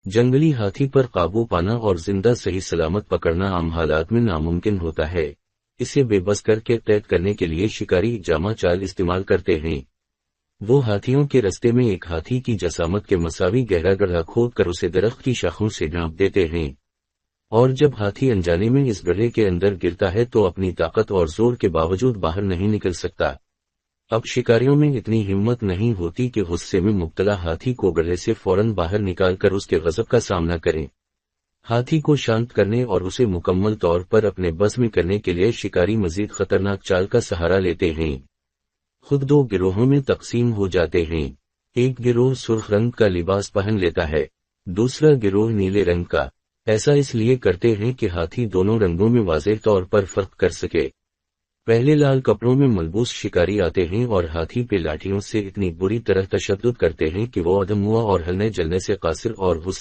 جنگلی ہاتھی پر قابو پانا اور زندہ صحیح سلامت پکڑنا عام حالات میں ناممکن ہوتا ہے۔ اسے بے بس کر کے قید کرنے کے لیے شکاری جامع چال استعمال کرتے ہیں۔ وہ ہاتھیوں کے رستے میں ایک ہاتھی کی جسامت کے مساوی گہرا گڑھا کھود کر اسے درخت کی شاخوں سے ڈھانپ دیتے ہیں، اور جب ہاتھی انجانے میں اس گڑھے کے اندر گرتا ہے تو اپنی طاقت اور زور کے باوجود باہر نہیں نکل سکتا۔ اب شکاریوں میں اتنی ہمت نہیں ہوتی کہ غصے میں مبتلا ہاتھی کو گڑھے سے فوراً باہر نکال کر اس کے غضب کا سامنا کریں۔ ہاتھی کو شانت کرنے اور اسے مکمل طور پر اپنے بس میں کرنے کے لیے شکاری مزید خطرناک چال کا سہارا لیتے ہیں۔ خود دو گروہوں میں تقسیم ہو جاتے ہیں۔ ایک گروہ سرخ رنگ کا لباس پہن لیتا ہے، دوسرا گروہ نیلے رنگ کا۔ ایسا اس لیے کرتے ہیں کہ ہاتھی دونوں رنگوں میں واضح طور پر فرق کر سکے۔ پہلے لال کپڑوں میں ملبوس شکاری آتے ہیں اور ہاتھی پہ لاٹھیوں سے اتنی بری طرح تشدد کرتے ہیں کہ وہ ادم ہوا اور ہلنے جلنے سے قاصر اور غصے